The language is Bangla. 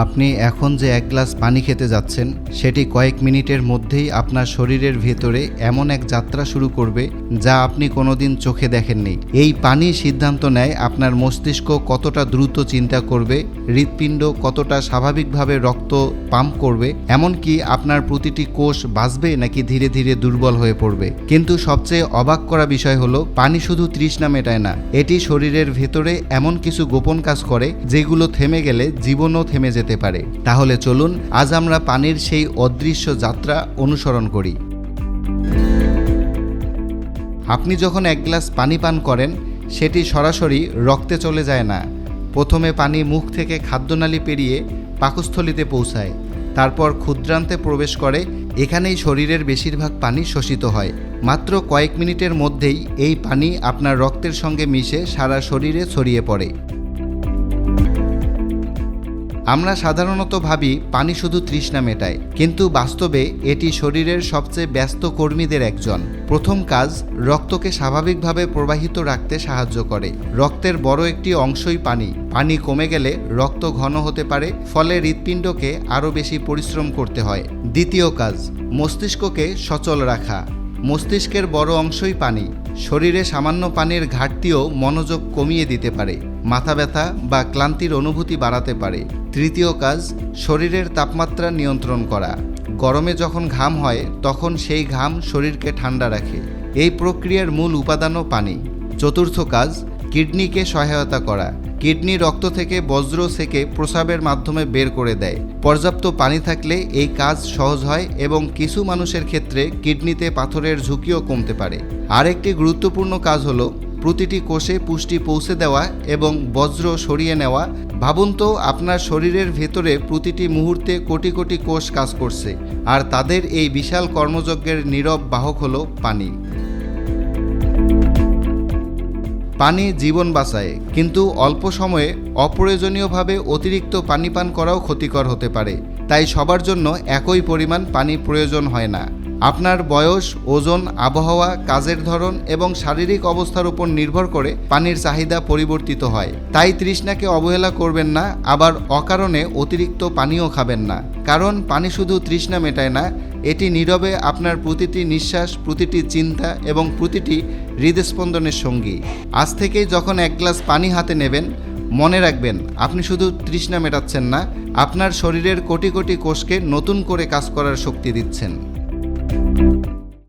আপনি এখন যে এক গ্লাস পানি খেতে যাচ্ছেন সেটি কয়েক মিনিটের মধ্যেই আপনার শরীরের ভেতরে এমন এক যাত্রা শুরু করবে যা আপনি কোনোদিন চোখে দেখেননি। এই পানি সিদ্ধান্ত নেয় আপনার মস্তিষ্ক কতটা দ্রুত চিন্তা করবে, হৃৎপিণ্ড কতটা স্বাভাবিকভাবে রক্ত পাম্প করবে, এমনকি আপনার প্রতিটি কোষ বাঁচবে নাকি ধীরে ধীরে দুর্বল হয়ে পড়বে। কিন্তু সবচেয়ে অবাক করা বিষয় হলো পানি শুধু তৃষ্ণা মেটায় না, এটি শরীরের ভেতরে এমন কিছু গোপন কাজ করে যেগুলো থেমে গেলে জীবনও থেমে যেতে পারে। তাহলে চলুন আজ আমরা পানির সেই অদৃশ্য যাত্রা অনুসরণ করি। আপনি যখন এক গ্লাস পানি পান করেন সেটি সরাসরি রক্তে চলে যায় না। প্রথমে পানি মুখ থেকে খাদ্যনালী পেরিয়ে পাকস্থলীতে পৌঁছায়, তারপর ক্ষুদ্রান্তে প্রবেশ করে। এখানেই শরীরের বেশিরভাগ পানি শোষিত হয়। মাত্র কয়েক মিনিটের মধ্যেই এই পানি আপনার রক্তের সঙ্গে মিশে সারা শরীরে ছড়িয়ে পড়ে। আমরা সাধারণত ভাবি পানি শুধু তৃষ্ণা মেটায়, কিন্তু বাস্তবে এটি শরীরের সবচেয়ে ব্যস্ত কর্মীদের একজন। প্রথম কাজ, রক্তকে স্বাভাবিকভাবে প্রবাহিত রাখতে সাহায্য করে। রক্তের বড় একটি অংশই পানি। পানি কমে গেলে রক্ত ঘন হতে পারে, ফলে হৃৎপিণ্ডকে আরও বেশি পরিশ্রম করতে হয়। দ্বিতীয় কাজ, মস্তিষ্ককে সচল রাখা। মস্তিষ্কের বড় অংশই পানি। শরীরে সামান্য পানির ঘাটতিও মনোযোগ কমিয়ে দিতে পারে, মাথা ব্যথা বা ক্লান্তির অনুভূতি বাড়াতে পারে। তৃতীয় কাজ, শরীরের তাপমাত্রা নিয়ন্ত্রণ করা। গরমে যখন ঘাম হয় তখন সেই ঘাম শরীরকে ঠান্ডা রাখে। এই প্রক্রিয়ার মূল উপাদানও পানি। চতুর্থ কাজ, কিডনিকে সহায়তা করা। কিডনি রক্ত থেকে বজ্র সেকে প্রস্রাবের মাধ্যমে বের করে দেয়। পর্যাপ্ত পানি থাকলে এই কাজ সহজ হয় এবং কিছু মানুষের ক্ষেত্রে কিডনিতে পাথরের ঝুঁকিও কমতে পারে। আরেকটি গুরুত্বপূর্ণ কাজ হলো প্রতিটি কোষে পুষ্টি পৌঁছে দেওয়া এবং বজ্র সরিয়ে নেওয়া। ভাবুন তো, আপনার শরীরের ভেতরে প্রতিটি মুহূর্তে কোটি কোটি কোষ কাজ করছে, আর তাদের এই বিশাল কর্মযজ্ঞের নীরব বাহক হলো পানি। পানি জীবন বাঁচায়, কিন্তু অল্প সময়ে অপ্রয়োজনীয়ভাবে অতিরিক্ত পানি পান করাও ক্ষতিকর হতে পারে। তাই সবার জন্য একই পরিমাণ পানি প্রয়োজন হয় না। আপনার বয়স, ওজন, আবহাওয়া, কাজের ধরন এবং শারীরিক অবস্থার উপর নির্ভর করে পানির চাহিদা পরিবর্তিত হয়। তাই তৃষ্ণাকে অবহেলা করবেন না, আবার অকারণে অতিরিক্ত পানিও খাবেন না। কারণ পানি শুধু তৃষ্ণা মেটায় না, এটি নীরবে আপনার প্রতিটি নিঃশ্বাস, প্রতিটি চিন্তা এবং প্রতিটি হৃদস্পন্দনের সঙ্গী। আজ থেকেই যখন এক গ্লাস পানি হাতে নেবেন, মনে রাখবেন আপনি শুধু তৃষ্ণা মেটাচ্ছেন না, আপনার শরীরের কোটি কোটি কোষকে নতুন করে কাজ করার শক্তি দিচ্ছেন।